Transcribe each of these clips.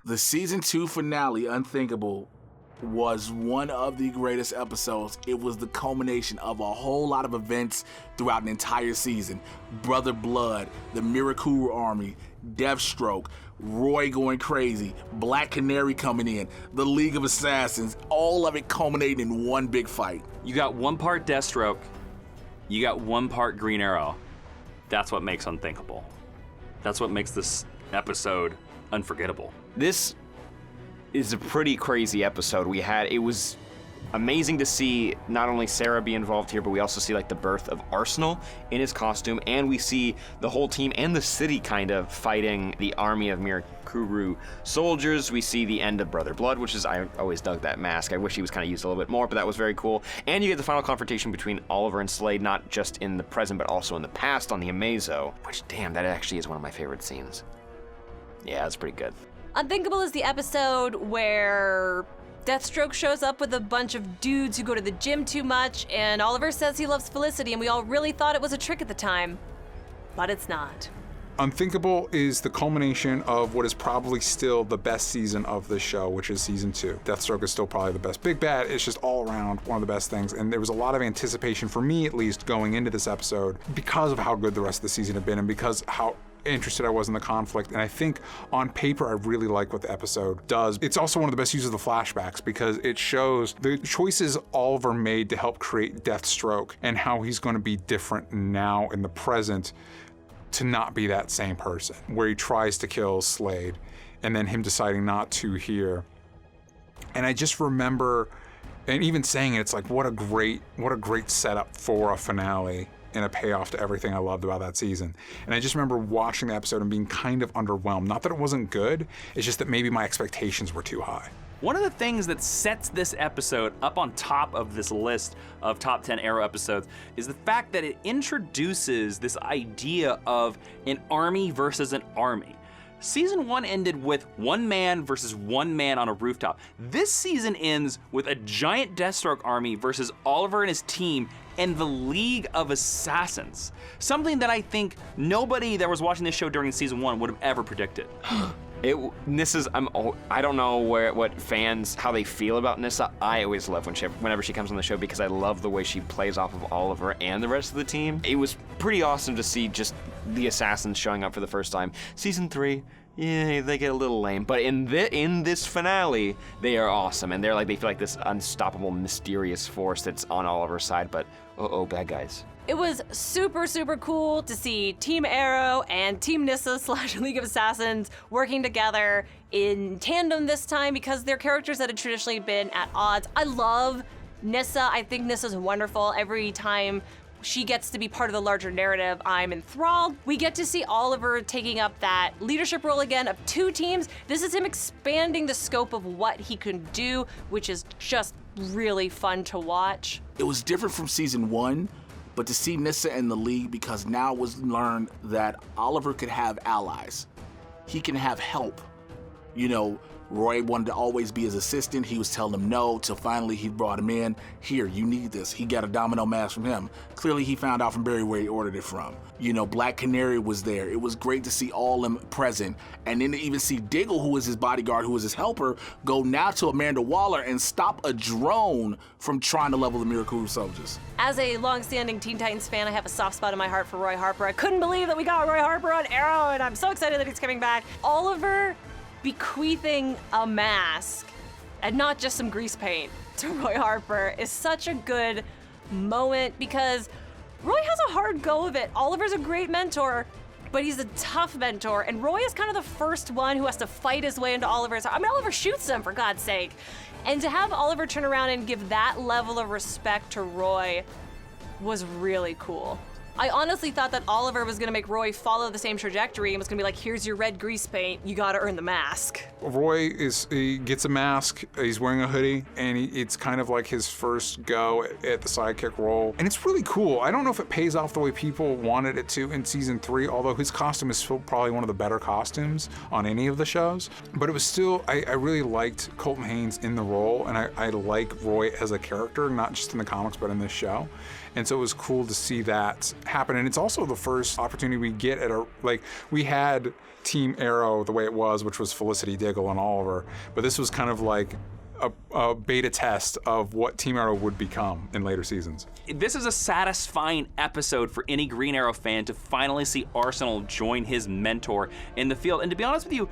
The season 2 finale, Unthinkable, was one of the greatest episodes. It was the culmination of a whole lot of events throughout an entire season. Brother Blood, the Mirakuru Army, Deathstroke, Roy going crazy, Black Canary coming in, the League of Assassins, all of it culminating in one big fight. You got one part Deathstroke, you got one part Green Arrow. That's what makes Unthinkable. That's what makes this episode unforgettable. This is a pretty crazy episode we had. It was amazing to see not only Sarah be involved here, but we also see like the birth of Arsenal in his costume, and we see the whole team and the city kind of fighting the army of Mirakuru soldiers. We see the end of Brother Blood, which is, I always dug that mask. I wish he was kind of used a little bit more, but that was very cool. And you get the final confrontation between Oliver and Slade, not just in the present, but also in the past on the Amazo, which, damn, that actually is one of my favorite scenes. Yeah, that's pretty good. Unthinkable is the episode where Deathstroke shows up with a bunch of dudes who go to the gym too much, and Oliver says he loves Felicity, and we all really thought it was a trick at the time. But it's not. Unthinkable is the culmination of what is probably still the best season of the show, which is season 2. Deathstroke is still probably the best. Big Bad is just all around one of the best things, and there was a lot of anticipation, for me at least, going into this episode because of how good the rest of the season had been and because how interested I was in the conflict. And I think on paper I really like what the episode does. It's also one of the best uses of the flashbacks because it shows the choices Oliver made to help create Deathstroke and how he's going to be different now in the present to not be that same person, where he tries to kill Slade and then him deciding not to here. And I just remember, and even saying it, it's like what a great setup for a finale and a payoff to everything I loved about that season. And I just remember watching the episode and being kind of underwhelmed. Not that it wasn't good, it's just that maybe my expectations were too high. One of the things that sets this episode up on top of this list of top 10 Arrow episodes is the fact that it introduces this idea of an army versus an army. Season 1 ended with one man versus one man on a rooftop. This season ends with a giant Deathstroke army versus Oliver and his team and the League of Assassins. Something that I think nobody that was watching this show during season 1 would have ever predicted. I don't know what fans, how they feel about Nyssa. I always love whenever she comes on the show because I love the way she plays off of Oliver and the rest of the team. It was pretty awesome to see just the assassins showing up for the first time. Season 3, yeah, they get a little lame, but in this finale, they are awesome, and they feel like this unstoppable, mysterious force that's on Oliver's side, but bad guys. It was super, super cool to see Team Arrow and Team Nyssa / League of Assassins working together in tandem this time because they're characters that had traditionally been at odds. I love Nyssa. I think Nyssa's wonderful. Every time she gets to be part of the larger narrative, I'm enthralled. We get to see Oliver taking up that leadership role again of 2 teams. This is him expanding the scope of what he can do, which is just really fun to watch. It was different from season 1, but to see Nyssa and the League, because now it was learned that Oliver could have allies. He can have help. You know, Roy wanted to always be his assistant. He was telling him no, till finally he brought him in. Here, you need this. He got a domino mask from him. Clearly he found out from Barry where he ordered it from. You know, Black Canary was there. It was great to see all them present. And then to even see Diggle, who was his bodyguard, who was his helper, go now to Amanda Waller and stop a drone from trying to level the Mirakuru soldiers. As a long-standing Teen Titans fan, I have a soft spot in my heart for Roy Harper. I couldn't believe that we got Roy Harper on Arrow, and I'm so excited that he's coming back. Oliver bequeathing a mask and not just some grease paint to Roy Harper is such a good moment because Roy has a hard go of it. Oliver's a great mentor, but he's a tough mentor, and Roy is kind of the first one who has to fight his way into Oliver's heart. I mean, Oliver shoots him, for God's sake. And to have Oliver turn around and give that level of respect to Roy was really cool. I honestly thought that Oliver was gonna make Roy follow the same trajectory and was gonna be like, here's your red grease paint, you gotta earn the mask. Roy he gets a mask, he's wearing a hoodie, and it's kind of like his first go at the sidekick role. And it's really cool. I don't know if it pays off the way people wanted it to in season 3, although his costume is still probably one of the better costumes on any of the shows. But it was still, I really liked Colton Haynes in the role, and I like Roy as a character, not just in the comics, but in this show. And so it was cool to see that happen. And it's also the first opportunity we get at we had Team Arrow the way it was, which was Felicity, Diggle, and Oliver. But this was kind of like a beta test of what Team Arrow would become in later seasons. This is a satisfying episode for any Green Arrow fan to finally see Arsenal join his mentor in the field. And to be honest with you,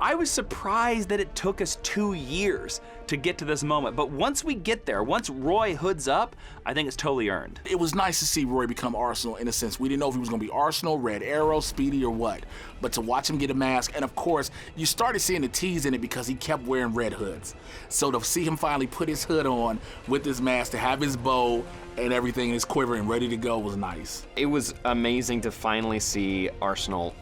I was surprised that it took us 2 years to get to this moment. But once we get there, once Roy hoods up, I think it's totally earned. It was nice to see Roy become Arsenal in a sense. We didn't know if he was going to be Arsenal, Red Arrow, Speedy, or what. But to watch him get a mask, and of course, you started seeing the tease in it because he kept wearing red hoods. So to see him finally put his hood on with his mask, to have his bow and everything in his quiver and ready to go was nice. It was amazing to finally see Arsenal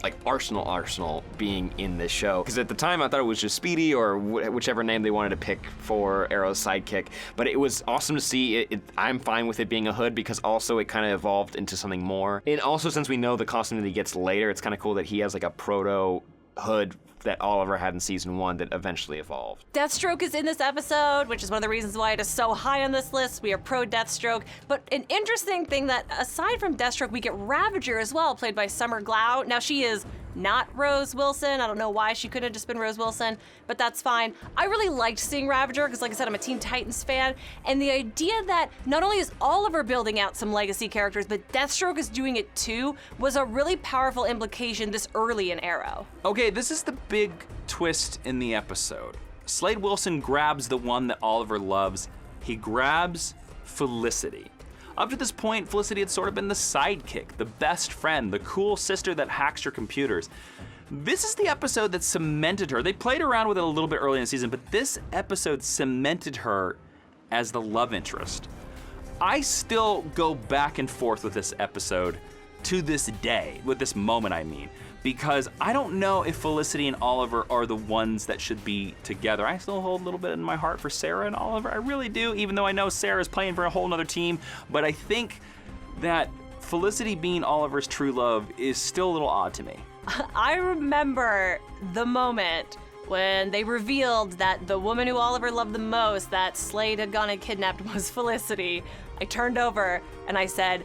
being in this show. Because at the time I thought it was just Speedy or whichever name they wanted to pick for Arrow's sidekick. But it was awesome to see. I'm fine with it being a hood because also it kind of evolved into something more. And also since we know the costume that he gets later, it's kind of cool that he has like a proto hood that Oliver had in season 1 that eventually evolved. Deathstroke is in this episode, which is one of the reasons why it is so high on this list. We are pro Deathstroke. But an interesting thing that aside from Deathstroke, we get Ravager as well, played by Summer Glau. Now she is not Rose Wilson. I don't know why she couldn't have just been Rose Wilson, but that's fine. I really liked seeing Ravager because, like I said, I'm a Teen Titans fan, and the idea that not only is Oliver building out some legacy characters, but Deathstroke is doing it too, was a really powerful implication this early in Arrow. Okay, this is the big twist in the episode. Slade Wilson grabs the one that Oliver loves. He grabs Felicity. Up to this point, Felicity had sort of been the sidekick, the best friend, the cool sister that hacks your computers. This is the episode that cemented her. They played around with it a little bit early in the season, but this episode cemented her as the love interest. I still go back and forth with this episode to this day, with this moment I mean, because I don't know if Felicity and Oliver are the ones that should be together. I still hold a little bit in my heart for Sarah and Oliver. I really do, even though I know Sarah's playing for a whole nother team. But I think that Felicity being Oliver's true love is still a little odd to me. I remember the moment when they revealed that the woman who Oliver loved the most, that Slade had gone and kidnapped, was Felicity. I turned over and I said,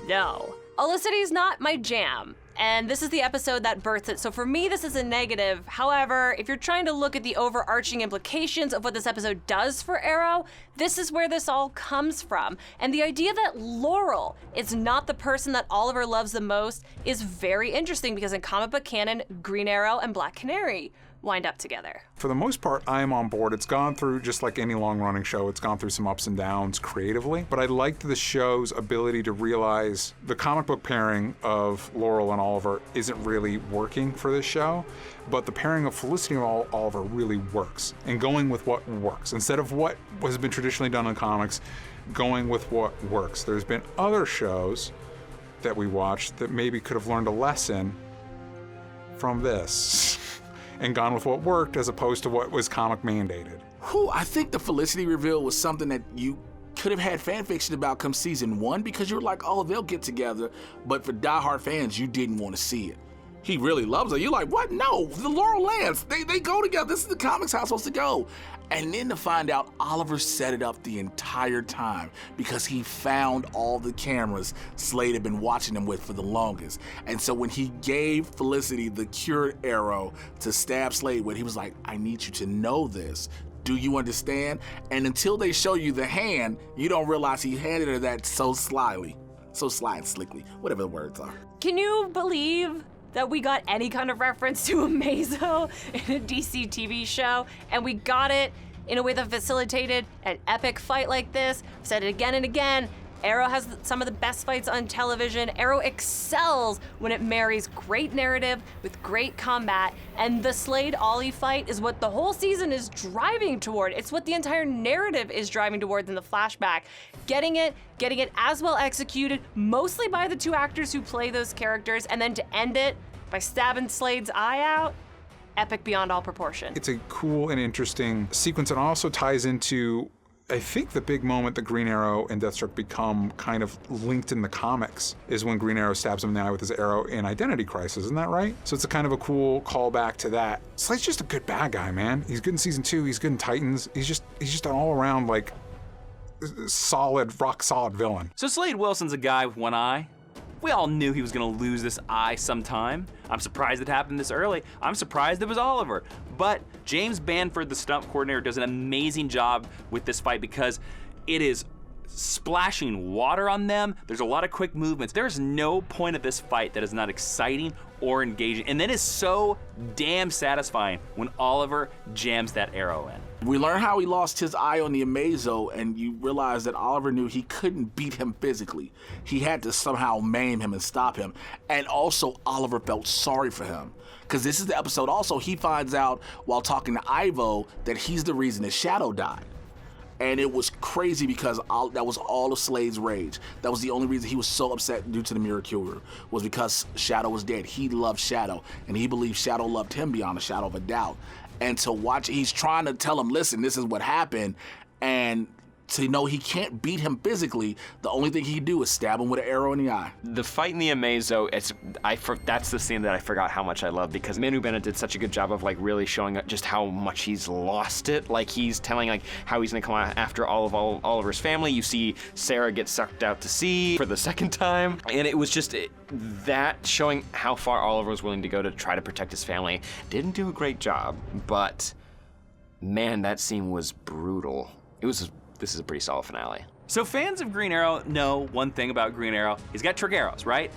no. Felicity's not my jam. And this is the episode that birthed it. So for me, this is a negative. However, if you're trying to look at the overarching implications of what this episode does for Arrow, this is where this all comes from. And the idea that Laurel is not the person that Oliver loves the most is very interesting because in comic book canon, Green Arrow and Black Canary wind up together. For the most part, I am on board. It's gone through, just like any long-running show, it's gone through some ups and downs creatively. But I liked the show's ability to realize the comic book pairing of Laurel and Oliver isn't really working for this show, but the pairing of Felicity and Oliver really works. And going with what works. Instead of what has been traditionally done in comics, going with what works. There's been other shows that we watched that maybe could have learned a lesson from this and gone with what worked as opposed to what was comic mandated. I think the Felicity reveal was something that you could have had fan fiction about come season 1 because you were like, oh, they'll get together. But for diehard fans, you didn't want to see it. He really loves her. You're like, what? No, the Laurel Lance, they go together. This is the comics how it's supposed to go. And then to find out Oliver set it up the entire time because he found all the cameras Slade had been watching him with for the longest. And so when he gave Felicity the cured arrow to stab Slade with, he was like, I need you to know this. Do you understand? And until they show you the hand, you don't realize he handed her that so slyly. So sly and slickly, whatever the words are. Can you believe that we got any kind of reference to Amazo in a DC TV show, and we got it in a way that facilitated an epic fight like this? I've said it again and again. Arrow has some of the best fights on television. Arrow excels when it marries great narrative with great combat, and the Slade-Ollie fight is what the whole season is driving toward. It's what the entire narrative is driving towards in the flashback. Getting it as well executed, mostly by the two actors who play those characters, and then to end it by stabbing Slade's eye out, epic beyond all proportion. It's a cool and interesting sequence, and also ties into, I think, the big moment that Green Arrow and Deathstroke become kind of linked in the comics is when Green Arrow stabs him in the eye with his arrow in Identity Crisis, isn't that right? So it's a kind of a cool callback to that. Slade's just a good bad guy, man. He's good in season 2, he's good in Titans. He's just an all-around, like, rock solid villain. So Slade Wilson's a guy with one eye. We all knew he was gonna lose this eye sometime. I'm surprised it happened this early. I'm surprised it was Oliver. But James Banford, the stunt coordinator, does an amazing job with this fight because it is splashing water on them. There's a lot of quick movements. There's no point of this fight that is not exciting or engaging. And that is so damn satisfying when Oliver jams that arrow in. We learn how he lost his eye on the Amazo, and you realize that Oliver knew he couldn't beat him physically. He had to somehow maim him and stop him. And also, Oliver felt sorry for him. Because this is the episode also, he finds out while talking to Ivo that he's the reason his shadow died. And it was crazy because that was all of Slade's rage. That was the only reason he was so upset due to the Mirakuru, was because Shadow was dead. He loved Shadow, and he believed Shadow loved him beyond a shadow of a doubt. And to watch, he's trying to tell him, listen, this is what happened, and to know he can't beat him physically, the only thing he can do is stab him with an arrow in the eye. The fight in the Amazo, that's the scene that I forgot how much I love, because Manu Bennett did such a good job of like really showing just how much he's lost it. Like he's telling like how he's gonna come after Oliver's family. You see Sarah get sucked out to sea for the second time, and it was just that showing how far Oliver was willing to go to try to protect his family. Didn't do a great job, but man, that scene was brutal. This is a pretty solid finale. So fans of Green Arrow know one thing about Green Arrow. He's got trick arrows, right?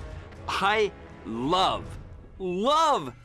I love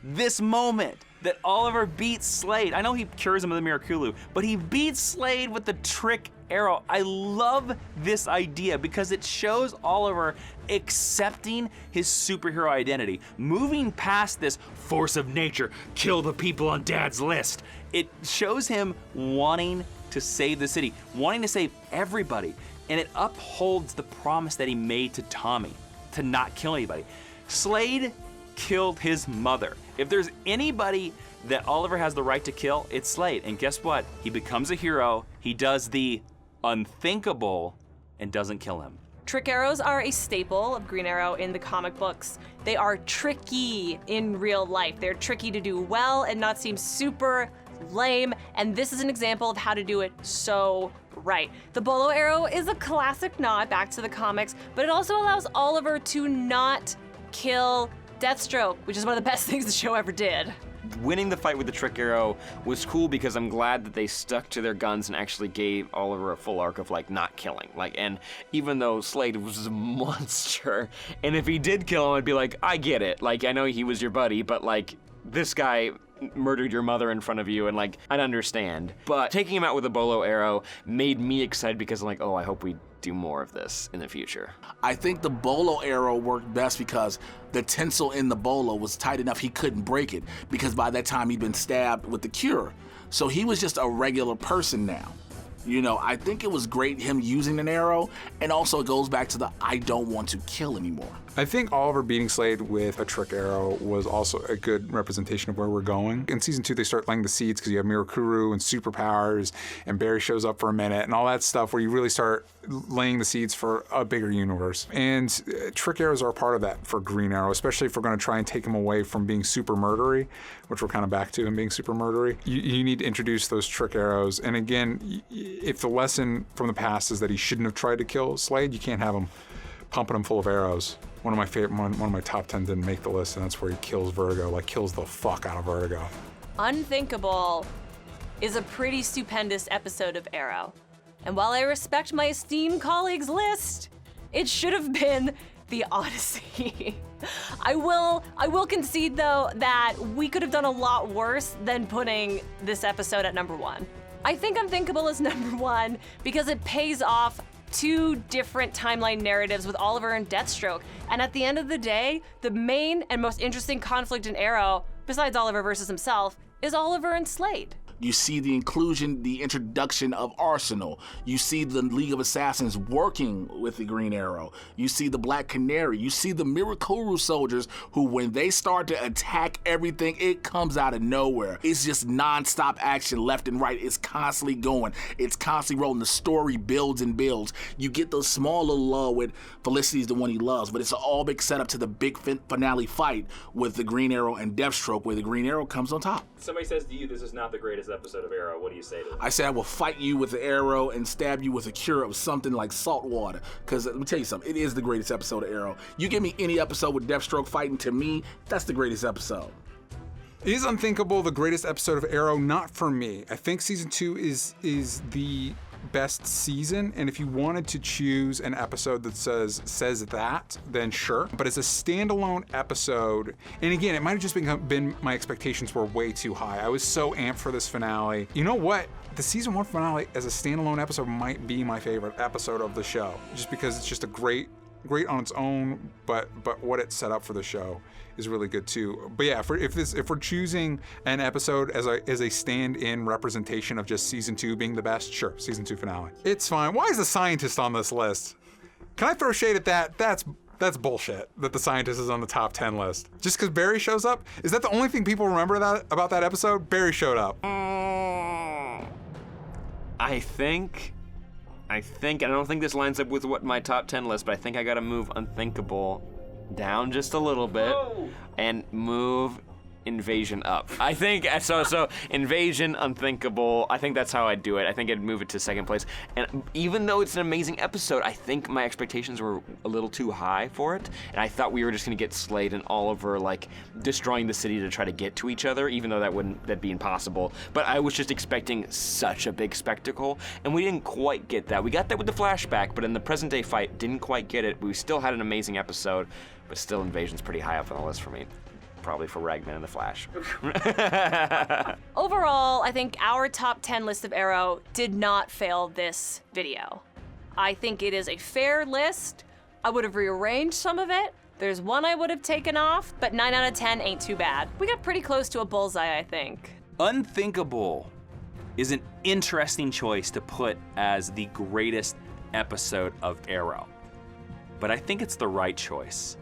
this moment that Oliver beats Slade. I know he cures him of the Mirakuru, but he beats Slade with the trick arrow. I love this idea because it shows Oliver accepting his superhero identity, moving past this force of nature, kill the people on Dad's list. It shows him wanting to save the city, wanting to save everybody, and it upholds the promise that he made to Tommy to not kill anybody. Slade killed his mother. If there's anybody that Oliver has the right to kill, it's Slade. And guess what? He becomes a hero, he does the unthinkable, and doesn't kill him. Trick arrows are a staple of Green Arrow in the comic books. They are tricky in real life. They're tricky to do well and not seem super lame, and this is an example of how to do it so right. The bolo arrow is a classic nod back to the comics, but it also allows Oliver to not kill Deathstroke, which is one of the best things the show ever did. Winning the fight with the trick arrow was cool because I'm glad that they stuck to their guns and actually gave Oliver a full arc of like not killing. And even though Slade was a monster, and if he did kill him, I'd be like, I get it. Like, I know he was your buddy, but like this guy murdered your mother in front of you, and like, I'd understand. But taking him out with a bolo arrow made me excited because I'm like, oh, I hope we do more of this in the future. I think the bolo arrow worked best because the tinsel in the bolo was tight enough he couldn't break it, because by that time he'd been stabbed with the cure. So he was just a regular person now. You know, I think it was great him using an arrow, and also it goes back to the I don't want to kill anymore. I think Oliver beating Slade with a trick arrow was also a good representation of where we're going. In season 2, they start laying the seeds because you have Mirakuru and superpowers, and Barry shows up for a minute, and all that stuff where you really start laying the seeds for a bigger universe. And trick arrows are a part of that for Green Arrow, especially if we're going to try and take him away from being super murdery, which we're kind of back to him being super murdery. You need to introduce those trick arrows. And again, if the lesson from the past is that he shouldn't have tried to kill Slade, you can't have him pumping him full of arrows. One of my favorite, one of my top 10 didn't make the list, and that's where he kills Vertigo, like kills the fuck out of Vertigo. Unthinkable is a pretty stupendous episode of Arrow. And while I respect my esteemed colleagues' list, it should have been the Odyssey. I will concede though that we could have done a lot worse than putting this episode at number 1. I think Unthinkable is number 1 because it pays off 2 different timeline narratives with Oliver and Deathstroke. And at the end of the day, the main and most interesting conflict in Arrow, besides Oliver versus himself, is Oliver and Slade. You see the inclusion, the introduction of Arsenal. You see the League of Assassins working with the Green Arrow. You see the Black Canary. You see the Mirakuru soldiers who, when they start to attack everything, it comes out of nowhere. It's just non-stop action left and right. It's constantly going. It's constantly rolling. The story builds and builds. You get those small little lull with Felicity's the one he loves, but it's all big setup to the big finale fight with the Green Arrow and Deathstroke, where the Green Arrow comes on top. Somebody says to you, this is not the greatest greatest episode of Arrow, what do you say to it? I said I will fight you with the arrow and stab you with a cure of something like salt water. Because let me tell you something, it is the greatest episode of Arrow. You give me any episode with Deathstroke fighting, to me, that's the greatest episode. Is Unthinkable the greatest episode of Arrow? Not for me. I think season 2 is the best season, and if you wanted to choose an episode that says that, then sure. But as a standalone episode, and again, it might have just been my expectations were way too high. I was so amped for this finale. You know what? The season 1 finale as a standalone episode might be my favorite episode of the show, just because it's just a great on its own, but what it set up for the show is really good too. But yeah, if we're choosing an episode as a stand-in representation of just season 2 being the best, sure, season 2 finale. It's fine. Why is the scientist on this list? Can I throw shade at that? That's bullshit that the scientist is on the top 10 list. Just because Barry shows up? Is that the only thing people remember about that episode? Barry showed up. I think, and I don't think this lines up with what my top 10 list, but I think I gotta move Unthinkable down just a little bit and move Invasion up. I think, so Invasion, Unthinkable, I think that's how I'd do it. I think I'd move it to second place. And even though it's an amazing episode, I think my expectations were a little too high for it. And I thought we were just gonna get Slade and Oliver like destroying the city to try to get to each other, even though that'd be impossible. But I was just expecting such a big spectacle, and we didn't quite get that. We got that with the flashback, but in the present day fight, didn't quite get it. We still had an amazing episode, but still Invasion's pretty high up on the list for me. Probably for Ragman and the Flash. Overall, I think our top 10 list of Arrow did not fail this video. I think it is a fair list. I would have rearranged some of it. There's one I would have taken off, but 9 out of 10 ain't too bad. We got pretty close to a bullseye, I think. Unthinkable is an interesting choice to put as the greatest episode of Arrow, but I think it's the right choice.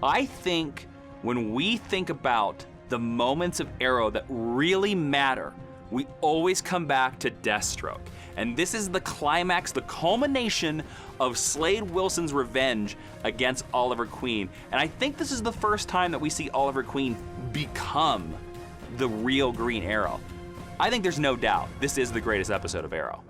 I think when we think about the moments of Arrow that really matter, we always come back to Deathstroke. And this is the climax, the culmination of Slade Wilson's revenge against Oliver Queen. And I think this is the first time that we see Oliver Queen become the real Green Arrow. I think there's no doubt this is the greatest episode of Arrow.